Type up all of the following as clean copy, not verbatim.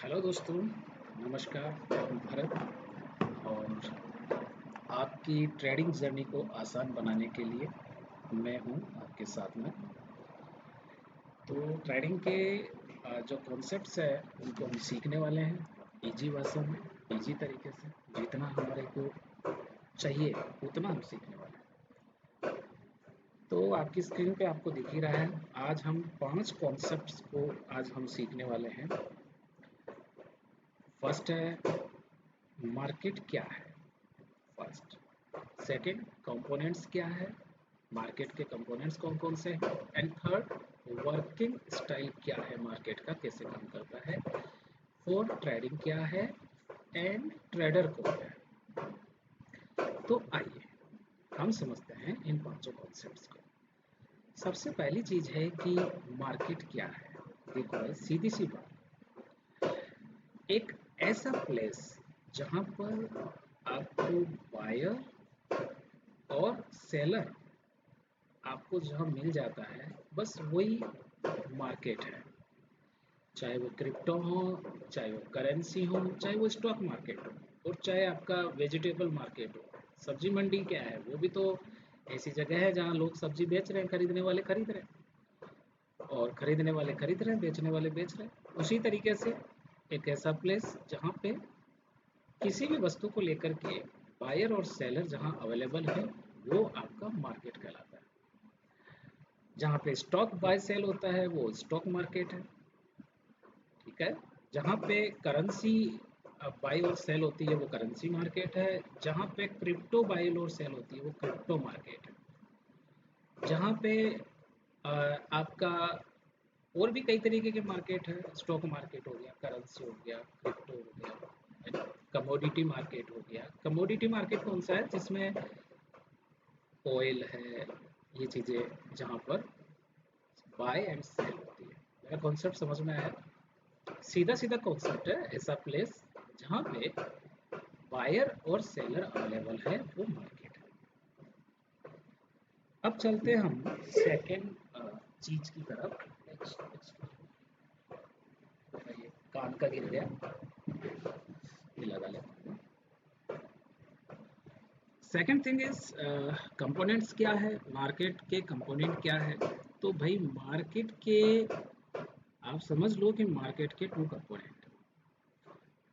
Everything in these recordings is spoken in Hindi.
हेलो दोस्तों, नमस्कार। मैं हूं भरत और आपकी ट्रेडिंग जर्नी को आसान बनाने के लिए मैं हूं आपके साथ में। तो ट्रेडिंग के जो कॉन्सेप्ट्स है उनको हम सीखने वाले हैं इजी भाषा में, इजी तरीके से। जितना हमारे को चाहिए उतना हम सीखने वाले हैं। तो आपकी स्क्रीन पे आपको दिख ही रहा है। आज हम 5 कॉन्सेप्ट्स को आज हम सीखने वाले हैं। फर्स्ट है मार्केट क्या है। फर्स्ट, सेकंड कंपोनेंट्स क्या है, मार्केट के कंपोनेंट्स कौन कौन से हैं। एंड थर्ड, वर्किंग स्टाइल क्या है, मार्केट का कैसे काम करता है। फोर्थ, ट्रेडिंग क्या है एंड ट्रेडर कौन है। तो आइए हम समझते हैं इन पांचों कॉन्सेप्ट्स को। सबसे पहली चीज है कि मार्केट क्या है। देखो भाई, सीधी सी बात, एक ऐसा प्लेस जहां पर आपको बायर और सेलर आपको जहाँ मिल जाता है, बस वही मार्केट है। चाहे वो क्रिप्टो हो, चाहे वो करेंसी हो, चाहे वो स्टॉक मार्केट हो, और चाहे आपका वेजिटेबल मार्केट हो। सब्जी मंडी क्या है, वो भी तो ऐसी जगह है जहाँ लोग सब्जी बेच रहे हैं, खरीदने वाले खरीद रहे हैं, और खरीदने वाले खरीद रहे हैं, बेचने वाले बेच रहे हैं। उसी तरीके से एक ऐसा प्लेस जहाँ पे किसी भी वस्तु को लेकर के बायर और सेलर जहाँ अवेलेबल है, वो आपका मार्केट कहलाता है। जहाँ पे स्टॉक बाय सेल होता है वो स्टॉक मार्केट है, ठीक है। जहाँ पे करेंसी बाई और सेल होती है वो करेंसी मार्केट है। जहाँ पे क्रिप्टो बाई और सेल होती है वो क्रिप्टो मार्केट है। जहाँ पे आपका और भी कई तरीके के मार्केट है, स्टॉक मार्केट हो गया, करेंसी हो गया, क्रिप्टो हो गया, है ना। कमोडिटी मार्केट हो गया। कमोडिटी मार्केट कौन सा है, जिसमें ऑयल है, ये चीज़ें जहाँ पर बाय एंड सेल होती है। मेरा कॉन्सेप्ट समझ में आया। सीधा सीधा कॉन्सेप्ट है, ऐसा प्लेस जहाँ पे बायर और सेलर अवेलेबल है, वो मार्केट है। अब चलते हैं हम सेकेंड चीज की तरफ। ये कान का गिर गया, ये लगा लेते हैं। सेकेंड थिंग इज कंपोनेंट्स क्या है, मार्केट के कंपोनेंट क्या है। तो भाई मार्केट के, आप समझ लो कि मार्केट के टू कंपोनेंट,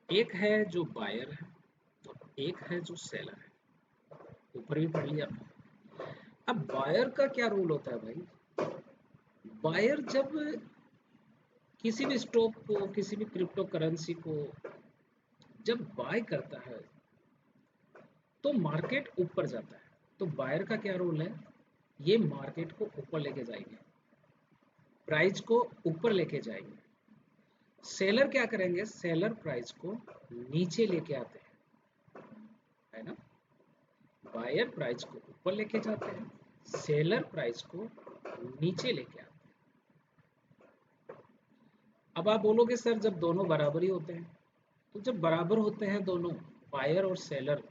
एक है जो बायर है और एक है जो सेलर है। ऊपर भी पढ़ लिया आपने। अब बायर का क्या रोल होता है भाई। बायर जब किसी भी स्टॉक को, किसी भी क्रिप्टो करेंसी को जब बाय करता है तो मार्केट ऊपर जाता है। तो बायर का क्या रोल है, ये मार्केट को ऊपर लेके जाएंगे, प्राइस को ऊपर लेके जाएंगे। सेलर क्या करेंगे, सेलर प्राइस को नीचे लेके आते हैं, है ना। बायर प्राइस को ऊपर लेके जाते हैं, सेलर प्राइस को नीचे लेके आते हैं। अब आप बोलोगे सर जब दोनों बराबर ही होते हैं, तो जब बराबर होते हैं दोनों, बायर और सेलर,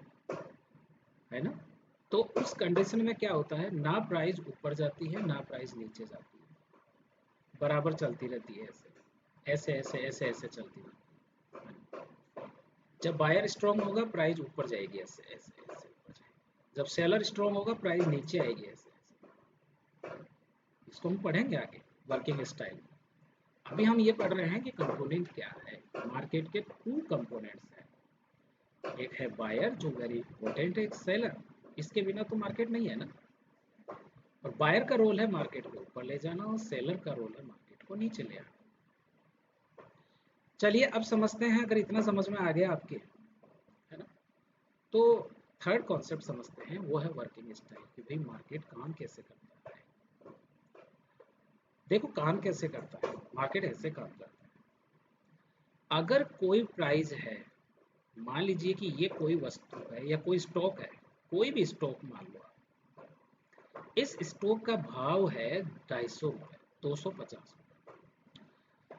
है ना, तो उस कंडीशन में क्या होता है, ना प्राइस ऊपर जाती है ना प्राइस नीचे जाती है, बराबर चलती रहती है। ऐसे ऐसे ऐसे ऐसे ऐसे चलती रहती है। जब बायर स्ट्रांग होगा प्राइस ऊपर जाएगी, ऐसे ऐसे ऐसे ऊपर जाएगी। जब सेलर स्ट्रांग होगा प्राइस नीचे आएगी, ऐसे ऐसे। इसको हम पढ़ेंगे आगे वर्किंग स्टाइल। अभी हम ये पढ़ रहे हैं कि कंपोनेंट क्या है। मार्केट के टू कंपोनेंट्स हैं, एक है बायर जो वेरी इंपॉर्टेंट है, एक सेलर। इसके बिना तो मार्केट नहीं है ना। और बायर का रोल है मार्केट को ऊपर ले जाना और सेलर का रोल है मार्केट को नीचे ले आना। चलिए अब समझते हैं, अगर इतना समझ में आ गया आपके, है ना, तो थर्ड कॉन्सेप्ट समझते हैं, वो है वर्किंग स्टाइल, कि भाई मार्केट काम कैसे करता है। देखो काम कैसे करता है, मार्केट ऐसे काम करता है। अगर कोई प्राइस है, मान लीजिए कि ये कोई वस्तु है या कोई स्टॉक है, कोई भी स्टॉक मान लो आप, इस स्टॉक का भाव है 250 रुपये, 250 रुपये।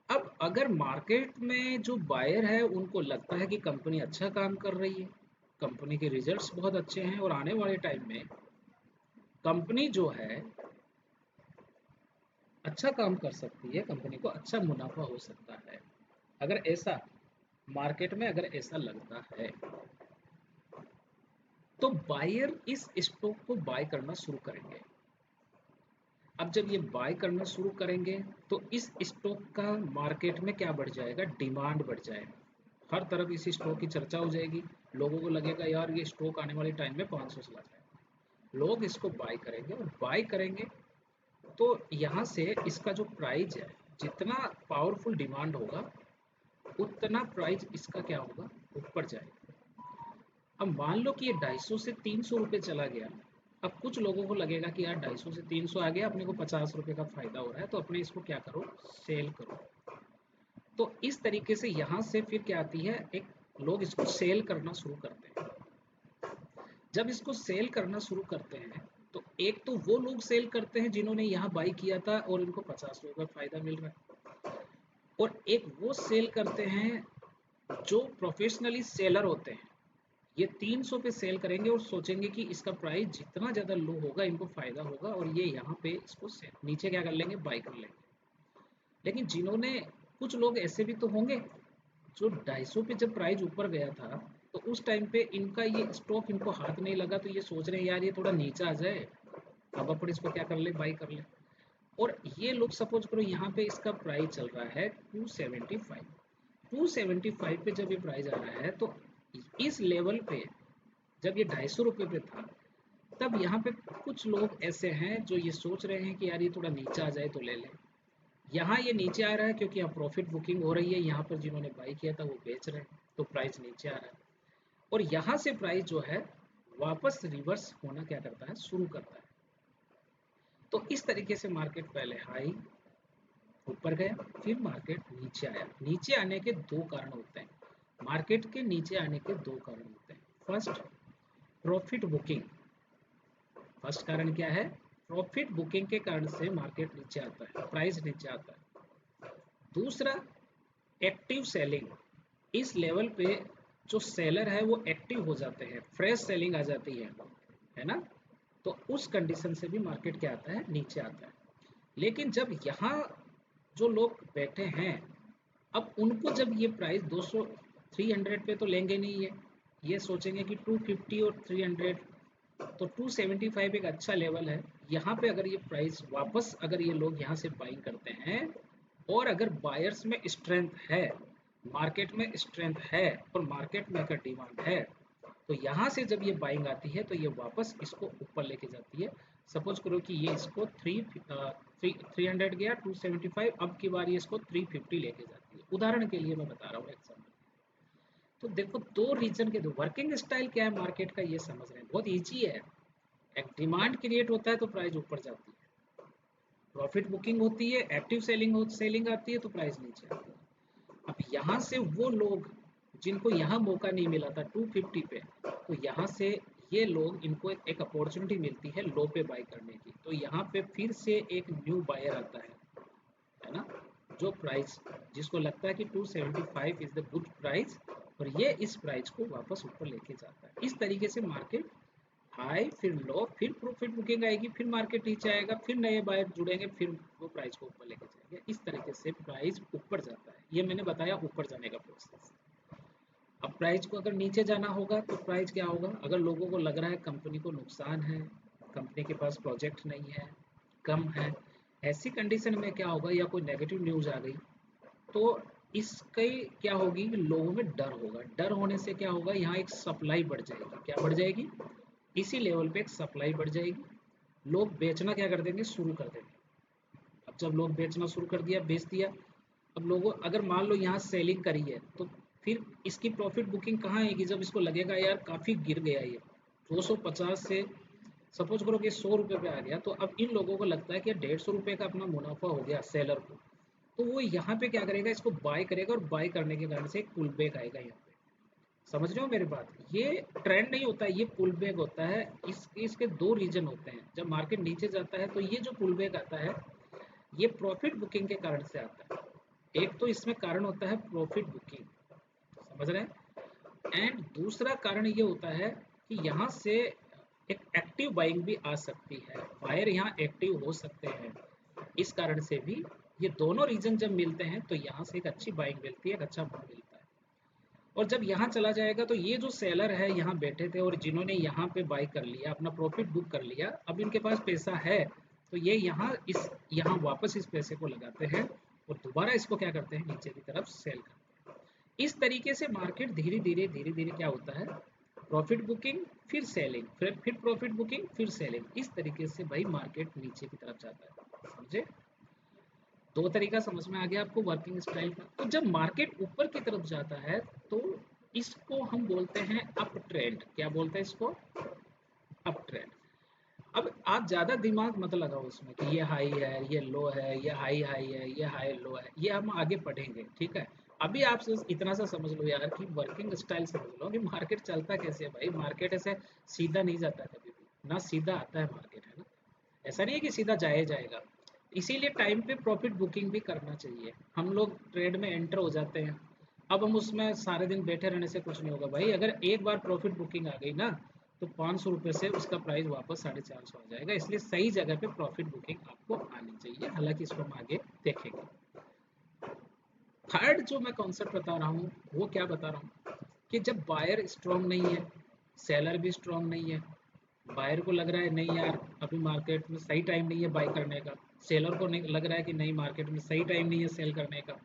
अब अगर मार्केट में जो बायर है उनको लगता है कि कंपनी अच्छा काम कर रही है, कंपनी के रिजल्ट्स बहुत अच्छे हैं और आने वाले टाइम में कंपनी जो है अच्छा काम कर सकती है, कंपनी को अच्छा मुनाफा हो सकता है, अगर ऐसा मार्केट में अगर ऐसा लगता है तो बायर इस स्टॉक को बाय करना शुरू करेंगे। अब जब ये बाय करना शुरू करेंगे तो इस स्टॉक का मार्केट में क्या बढ़ जाएगा, डिमांड बढ़ जाएगा। हर तरफ इस स्टॉक की चर्चा हो जाएगी, लोगों को लगेगा यार ये स्टॉक आने वाले टाइम में 500 चला जाएगा। लोग इसको बाय करेंगे और बाय करेंगे तो यहाँ से इसका जो प्राइस है, जितना पावरफुल डिमांड होगा उतना प्राइस इसका क्या होगा, ऊपर जाएगा। अब मान लो कि ये 250 से 300 रुपये चला गया। अब कुछ लोगों को लगेगा कि यार 250 से 300 आ गया, अपने को 50 रुपये का फायदा हो रहा है, तो अपने इसको क्या करो, सेल करो। तो इस तरीके से यहाँ से फिर क्या आती है, एक लोग इसको सेल करना शुरू करते हैं। जब इसको सेल करना शुरू करते हैं तो एक तो वो लोग सेल करते हैं जिन्होंने यहाँ बाई किया था और इनको 50 रुपये का फायदा मिल रहा है, और एक वो सेल करते हैं जो प्रोफेशनली सेलर होते हैं। ये 300 पे सेल करेंगे और सोचेंगे कि इसका प्राइस जितना ज़्यादा लो होगा इनको फ़ायदा होगा, और ये यहाँ पे इसको सेल नीचे क्या कर लेंगे, बाई कर लेंगे। लेकिन जिन्होंने, कुछ लोग ऐसे भी तो होंगे जो 250 पे जब प्राइस ऊपर गया था तो उस टाइम पे इनका ये स्टॉक इनको हाथ नहीं लगा, तो ये सोच रहे हैं यार ये थोड़ा नीचे आ जाए, अब अपन इसको क्या कर ले, बाई कर ले। और ये लोग सपोज करो यहाँ पे इसका प्राइस चल रहा है 275। 275 पे जब ये प्राइस आ रहा है तो इस लेवल पे जब ये 250 रुपये पे था तब यहाँ पे कुछ लोग ऐसे हैं जो ये सोच रहे हैं कि यार ये थोड़ा नीचे आ जाए तो ले लें। यहाँ ये नीचे आ रहा है क्योंकि यहाँ प्रॉफिट बुकिंग हो रही है, यहाँ पर जिन्होंने बाई किया था वो बेच रहे हैं, तो प्राइस नीचे आ रहा है। और यहाँ से प्राइस जो है वापस रिवर्स होना क्या करता है, शुरू करता है। तो इस तरीके से मार्केट पहले हाई ऊपर गया, फिर मार्केट नीचे आया। नीचे आने के दो कारण होते हैं, मार्केट के नीचे आने के दो कारण होते हैं। First, profit booking. फर्स्ट कारण क्या है, प्रॉफिट बुकिंग के कारण से मार्केट नीचे आता है, प्राइस नीचे आता है। दूसरा, एक्टिव सेलिंग। इस लेवल पे जो सेलर है वो एक्टिव हो जाते हैं, फ्रेश सेलिंग आ जाती है ना। तो उस कंडीशन से भी मार्केट क्या आता है, नीचे आता है। लेकिन जब यहाँ जो लोग बैठे हैं, अब उनको जब ये प्राइस 200 300 पे तो लेंगे नहीं है, ये सोचेंगे कि 250 और 300, तो 275 एक अच्छा लेवल है। यहाँ पे अगर ये प्राइस वापस, अगर ये लोग यहाँ से बाइंग करते हैं और अगर बायर्स में स्ट्रेंथ है, मार्केट में स्ट्रेंथ है और मार्केट में अगर डिमांड है, तो यहाँ से जब ये बाइंग आती है तो ये वापस इसको ऊपर लेके जाती है। सपोज करो कि ये इसको 300 गया, 275, अब की बार ये इसको 350 लेके जाती है। उदाहरण के लिए मैं बता रहा हूँ, एग्जाम्पल। तो देखो दो रीजन के दो वर्किंग स्टाइल क्या है मार्केट का, ये समझ रहे हैं, बहुत ईजी है। एक डिमांड क्रिएट होता है तो प्राइस ऊपर जाती है, प्रॉफिट बुकिंग होती है, एक्टिव सेलिंग आती है तो प्राइस नीचे आती है। अब यहाँ से वो लोग जिनको यहाँ मौका नहीं मिला था 250 पे, तो यहाँ से ये लोग, इनको एक अपॉर्चुनिटी मिलती है लो पे बाय करने की, तो यहाँ पे फिर से एक न्यू बायर आता है ना, जो प्राइस, जिसको लगता है कि 275 इज द गुड प्राइस, और ये इस प्राइस को वापस ऊपर लेके जाता है। इस तरीके से मार्केट हाई फिर लो, फिर प्रॉफिट बुकिंग आएगी, फिर मार्केट नीचे आएगा, फिर नए बायर जुड़ेंगे, फिर वो प्राइस को ऊपर लेके जाएंगे। इस तरीके से प्राइस ऊपर जाता है, ये मैंने बताया ऊपर जाने का प्रोसेस। अब प्राइस को अगर नीचे जाना होगा तो प्राइस क्या होगा, अगर लोगों को लग रहा है कंपनी को नुकसान है, कंपनी के पास प्रोजेक्ट नहीं है, कम है, ऐसी कंडीशन में क्या होगा, या कोई नेगेटिव न्यूज़ आ गई, तो इसकी क्या होगी, लोगों में डर होगा। डर होने से क्या होगा, यहाँ एक सप्लाई बढ़ जाएगी। क्या बढ़ जाएगी, इसी लेवल पे एक सप्लाई बढ़ जाएगी, लोग बेचना क्या कर देंगे, शुरू कर देंगे। अब जब लोग बेचना शुरू कर दिया, बेच दिया, अब लोगों, अगर मान लो यहाँ सेलिंग करी है तो फिर इसकी प्रॉफिट बुकिंग कहाँ आएगी, जब इसको लगेगा यार काफ़ी गिर गया ये 250 से, सपोज करो कि 100 रुपये पे आ गया, तो अब इन लोगों को लगता है कि 150 रुपये का अपना मुनाफा हो गया सेलर को, तो वो यहाँ पे क्या करेगा, इसको बाय करेगा, और बाय करने के कारण से एक पुल बैक आएगा यहाँ पे। समझ रहे हो मेरी बात, ये ट्रेंड नहीं होता है, ये पुल बैक होता है। इसके दो रीजन होते हैं, जब मार्केट नीचे जाता है तो ये जो पुल बैक आता है ये प्रॉफिट बुकिंग के कारण से आता है। एक तो इसमें कारण होता है प्रॉफिट बुकिंग, समझ रहे हैं, एंड दूसरा कारण ये होता है कि यहाँ से एक एक्टिव बाइंग भी आ सकती है, बायर यहाँ एक्टिव हो सकते हैं, इस कारण से भी ये दोनों रीजन जब मिलते हैं तो यहाँ से एक अच्छी बाइंग मिलती है, एक अच्छा भाव मिलता है। और जब यहाँ चला जाएगा तो ये जो सेलर है यहाँ बैठे थे और जिन्होंने यहाँ पे बाई कर लिया, अपना प्रॉफिट बुक कर लिया, अब इनके पास पैसा है, तो ये यहाँ वापस इस पैसे को लगाते हैं और दोबारा इसको क्या करते हैं, नीचे की तरफ सेल करते हैं। इस तरीके से मार्केट धीरे धीरे क्या होता है, प्रॉफिट बुकिंग फिर सेलिंग, फिर प्रॉफिट बुकिंग फिर सेलिंग, इस तरीके से भाई मार्केट नीचे की तरफ जाता है। समझे? दो तरीका समझ में आ गया आपको वर्किंग स्टाइल का। तो जब मार्केट ऊपर की तरफ जाता है तो इसको हम बोलते हैं अप ट्रेंड। क्या बोलते हैं इसको? Up trend. अब आप ज्यादा दिमाग मत लगाओ उसमें कि ये हाई है, ये लो है, ये हाई हाई है, ये हाई लो है, ये हम आगे पढ़ेंगे, ठीक है। अभी आप इतना सा समझ लो यार कि वर्किंग स्टाइल समझ लो कि मार्केट चलता कैसे है। भाई मार्केट ऐसे सीधा नहीं जाता कभी भी, ना सीधा आता है मार्केट, है ना। ऐसा नहीं है कि सीधा जाए जाएगा। इसीलिए टाइम पे प्रॉफिट बुकिंग भी करना चाहिए। हम लोग ट्रेड में एंटर हो जाते हैं, अब हम उसमें सारे दिन बैठे रहने से कुछ नहीं होगा भाई। अगर एक बार प्रॉफिट बुकिंग आ गई ना तो 500 रुपये से उसका प्राइस वापस 450 आ जाएगा। इसलिए सही जगह पे प्रॉफिट बुकिंग आपको आनी चाहिए, हालांकि इसको हम आगे देखेंगे। थर्ड जो मैं कॉन्सेप्ट बता रहा हूँ वो क्या बता रहा हूँ कि जब बायर स्ट्रांग नहीं है, सेलर भी स्ट्रांग नहीं है, बायर को लग रहा है नहीं यार अभी मार्केट में सही टाइम नहीं है बाई करने का, सेलर को नहीं लग रहा है कि नहीं मार्केट में सही टाइम नहीं है सेल करने का,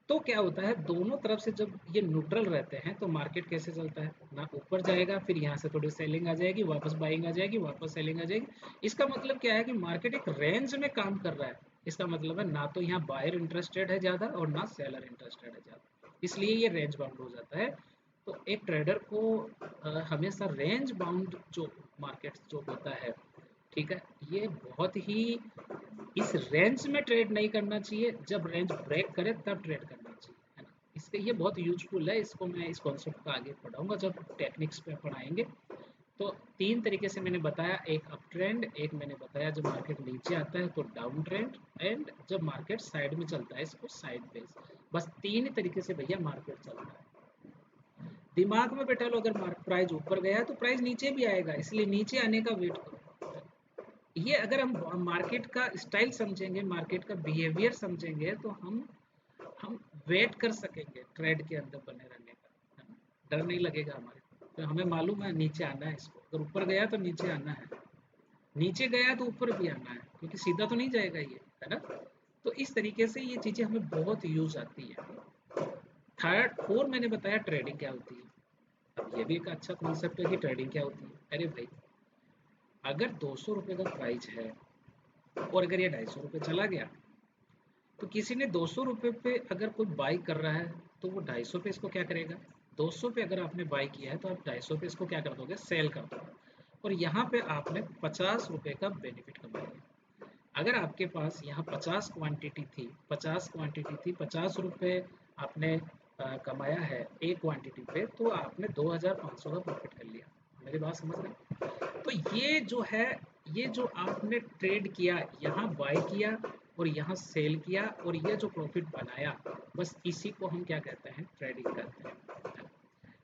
तो क्या होता है, दोनों तरफ से जब ये न्यूट्रल रहते हैं तो मार्केट कैसे चलता है ना, ऊपर जाएगा, फिर यहाँ से थोड़ी सेलिंग आ जाएगी, वापस बाइंग आ जाएगी, वापस सेलिंग आ जाएगी। इसका मतलब क्या है कि मार्केट एक रेंज में काम कर रहा है। इसका मतलब है ना तो यहाँ बायर इंटरेस्टेड है ज़्यादा और ना सेलर इंटरेस्टेड है ज़्यादा, इसलिए ये रेंज बाउंड हो जाता है। तो एक ट्रेडर को हमेशा रेंज बाउंड जो मार्केट जो होता है, ठीक है, ये बहुत ही इस रेंज में ट्रेड नहीं करना चाहिए, जब रेंज ब्रेक करे तब ट्रेड करना चाहिए, है ना। इसके ये बहुत यूजफुल है, इसको मैं इस कॉन्सेप्ट को आगे पढ़ाऊंगा जब टेक्निक्स पे पढ़ाएंगे। तो तीन तरीके से मैंने बताया, एक अप ट्रेंड, एक मैंने बताया जब मार्केट नीचे आता है तो डाउन ट्रेंड, एंड जब मार्केट साइड में चलता है इसको साइड बेस। बस तीन ही तरीके से भैया मार्केट चलता है। दिमाग में बैठा लो, अगर प्राइस ऊपर गया तो प्राइस नीचे भी आएगा, इसलिए नीचे आने का वेट करो। ये अगर हम मार्केट का स्टाइल समझेंगे, मार्केट का बिहेवियर समझेंगे तो हम वेट कर सकेंगे ट्रेड के अंदर बने रहने का, है ना। डर नहीं लगेगा हमारे को, तो हमें मालूम है नीचे आना है इसको, अगर ऊपर गया तो नीचे आना है, नीचे गया तो ऊपर भी आना है, क्योंकि सीधा तो नहीं जाएगा ये, है ना। तो इस तरीके से ये चीज़ें हमें बहुत यूज आती है। थर्ड फोर मैंने बताया ट्रेडिंग क्या होती है। अब ये भी एक अच्छा कॉन्सेप्ट है कि ट्रेडिंग क्या होती है। अरे भाई, अगर 200 रुपये का प्राइस है और अगर ये 250 रुपये चला गया, तो किसी ने 200 रुपये पे अगर कोई बाई कर रहा है तो वो 250 पे इसको क्या करेगा, 200 पे अगर आपने बाई किया है तो आप 250 पे इसको क्या कर दोगे, सेल कर दोगे। और यहाँ पे आपने 50 रुपये का बेनिफिट कमाया। अगर आपके पास यहाँ 50 रुपये आपने कमाया है एक क्वांटिटी पे, तो आपने 2500 का प्रॉफिट कर लिया। मेरी बात समझ रहे? तो ये जो है, ये जो आपने ट्रेड किया, यहाँ बाय किया और यहाँ सेल किया और ये जो प्रॉफिट बनाया, बस इसी को हम क्या कहते हैं, ट्रेडिंग कहते हैं।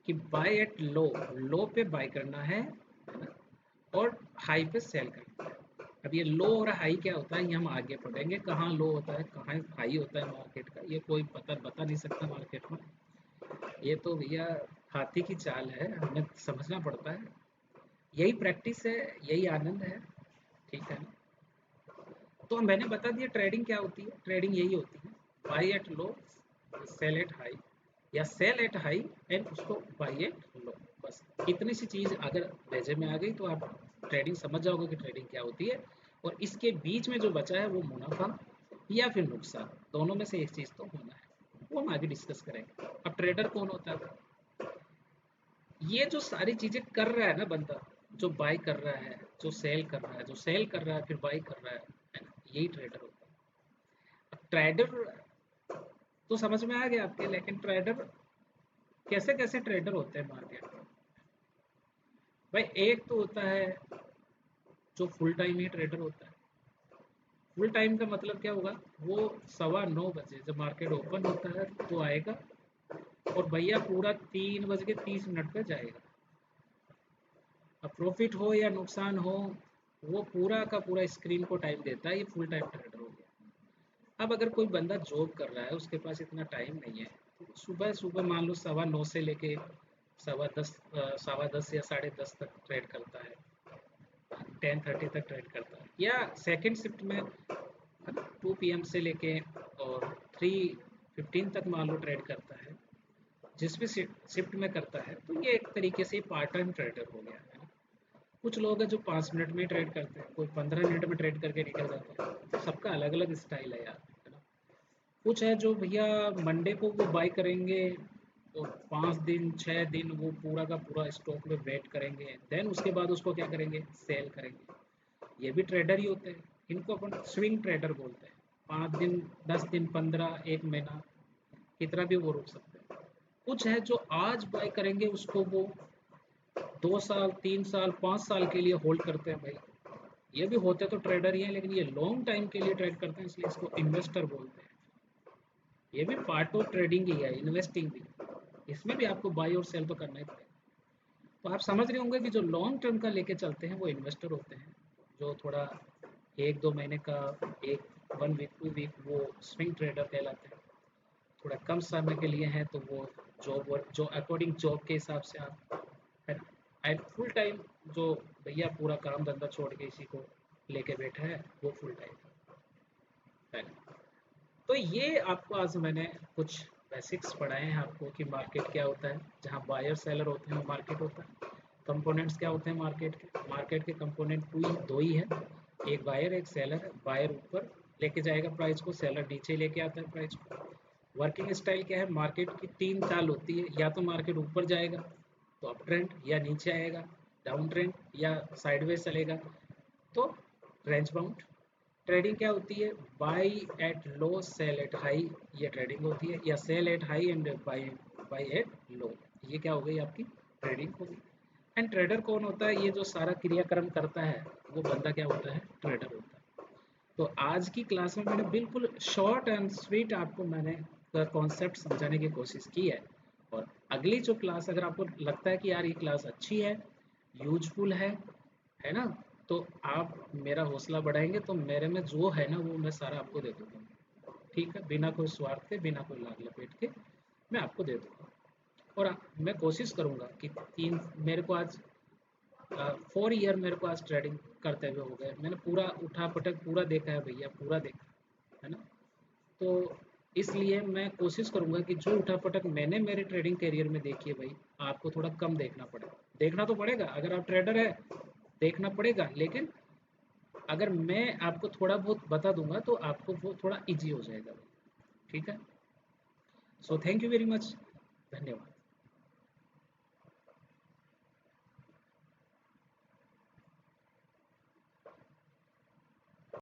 कि बाय एट लो, लो पे बाय करना है ना, और हाई पे सेल करना है। अब ये लो और हाई क्या होता है ये हम आगे पढ़ेंगे, कहाँ लो होता है कहाँ हाई होता है मार्केट का, ये कोई बता नहीं सकता मार्केट में। ये तो भैया हाथी की चाल है, हमें समझना पड़ता है। यही प्रैक्टिस है, यही आनंद है, ठीक है ना। तो मैंने बता दिया ट्रेडिंग क्या होती है। ट्रेडिंग यही होती है, buy at low, sell at high, या सेल एट हाई एंड उसको बाई एट लो। बस इतनी सी चीज़ अगर भेजे में आ गई तो आप ट्रेडिंग समझ जाओगे कि ट्रेडिंग क्या होती है। और इसके बीच में जो बचा है वो मुनाफा या फिर नुकसान, दोनों में से एक चीज़ तो होना है, वो हम आगे डिस्कस करेंगे। अब ट्रेडर कौन होता है? ये जो सारी चीज़ें कर रहा है ना बंदा, जो बाई कर रहा है, जो सेल कर रहा है, जो सेल कर रहा है फिर बाई कर रहा है ना, यही ट्रेडर होता है। अब ट्रेडर तो समझ में आ गया आपके, लेकिन ट्रेडर कैसे कैसे ट्रेडर होते हैं मार्केट में। भाई एक तो होता है जो फुल टाइम ही ट्रेडर होता है। फुल टाइम का मतलब क्या होगा, वो 9:15 जब मार्केट ओपन होता है तो आएगा और भैया पूरा 3:30 पे जाएगा। अब प्रॉफिट हो या नुकसान हो, वो पूरा का पूरा स्क्रीन को टाइम देता है, ये फुल टाइम ट्रेडर हो गया। अब अगर कोई बंदा जॉब कर रहा है, उसके पास इतना टाइम नहीं है, तो सुबह सुबह मान लो 9:15 से लेके 10:15 या 10:30 तक ट्रेड करता है, 10:30 तक ट्रेड करता है, या सेकंड शिफ्ट में 2 PM से लेके और 3:15 तक मान लो ट्रेड करता है, जिस भी शिफ्ट में करता है, तो ये एक तरीके से पार्ट टाइम ट्रेडर हो गया है ना। कुछ लोग हैं जो 5 मिनट में ट्रेड करते हैं, कोई 15 मिनट में ट्रेड करके निकल जाता है, तो सबका अलग अलग स्टाइल है यार, है ना। कुछ है जो भैया मंडे को वो बाई करेंगे, तो 5 दिन 6 दिन वो पूरा का पूरा स्टॉक में वेट करेंगे, देन उसके बाद उसको क्या करेंगे, सेल करेंगे। ये भी ट्रेडर ही होते हैं, इनको अपन स्विंग ट्रेडर बोलते हैं। 5 दिन 10 दिन 15 1 महीना कितना भी वो रुक सकते हैं। कुछ है जो आज बाय करेंगे, उसको वो 2 साल 3 साल 5 साल के लिए होल्ड करते हैं भाई। ये भी होते तो ट्रेडर ही हैं, लेकिन ये लॉन्ग टाइम के लिए ट्रेड करते हैं, इसलिए इसको इन्वेस्टर बोलते हैं। ये भी पार्ट ऑफ ट्रेडिंग ही है, इन्वेस्टिंग भी। इसमें भी आपको बाई और सेल तो करना ही पड़ेगा। तो आप समझ रहे होंगे कि जो लॉन्ग टर्म का लेके चलते हैं वो इन्वेस्टर होते हैं। जो थोड़ा 1-2 महीने का, एक 1 वीक 2 वीक, वो स्विंग ट्रेडर कहलाते हैं। थोड़ा कम समय के लिए हैं तो वो जॉब वर्क, जो अकॉर्डिंग जॉब के हिसाब से आप, है ना। एंड फुल टाइम जो भैया पूरा काम धंधा छोड़ के इसी को लेके बैठा है, वो फुल टाइम है ना। तो ये आपको आज मैंने कुछ बेसिक्स पढ़ाए हैं आपको कि मार्केट क्या होता है, जहाँ बायर सेलर होते हैं वो मार्केट होता है। कंपोनेंट्स क्या होते हैं मार्केट के कंपोनेंट दो ही है, एक बायर एक सेलर है। बायर ऊपर लेके जाएगा प्राइस को, सेलर नीचे लेके आता है प्राइस को। वर्किंग स्टाइल क्या है, मार्केट की 3 चाल होती है, या तो मार्केट ऊपर जाएगा तो अप ट्रेंड, या नीचे आएगा डाउन ट्रेंड, या साइडवेज चलेगा तो रेंज बाउंड। ट्रेडिंग क्या होती है, buy at low sell at high, ये ट्रेडिंग होती है, या sell at high and buy buy at low, ये क्या हो गई आपकी ट्रेडिंग हो गई। एंड ट्रेडर कौन होता है, ये जो सारा क्रियाक्रम करता है वो बंदा क्या होता है, ट्रेडर होता है। तो आज की क्लास में मैंने बिल्कुल शॉर्ट एंड स्वीट आपको मैंने कॉन्सेप्ट समझाने की कोशिश की है। और अगली जो क्लास, अगर आपको लगता है कि यार ये क्लास अच्छी है, यूजफुल है ना, तो आप मेरा हौसला बढ़ाएंगे, तो मेरे में जो है ना वो मैं सारा आपको दे दूंगा। ठीक है, बिना कोई स्वार्थ के, बिना कोई लाग लपेट के मैं आपको दे दूंगा। और मैं कोशिश करूंगा कि मेरे को आज 4 ईयर मेरे को आज ट्रेडिंग करते हुए हो गए, मैंने पूरा उठा पटक पूरा देखा है भैया, पूरा देखा है ना। तो इसलिए मैं कोशिश करूंगा कि जो उठा पटक मैंने मेरे ट्रेडिंग करियर में देखी है भाई, आपको थोड़ा कम देखना पड़ेगा। देखना तो पड़ेगा, अगर आप ट्रेडर है देखना पड़ेगा, लेकिन अगर मैं आपको थोड़ा बहुत बता दूंगा तो आपको वो थोड़ा इजी हो जाएगा भाई। ठीक है, so thank you very much, धन्यवाद।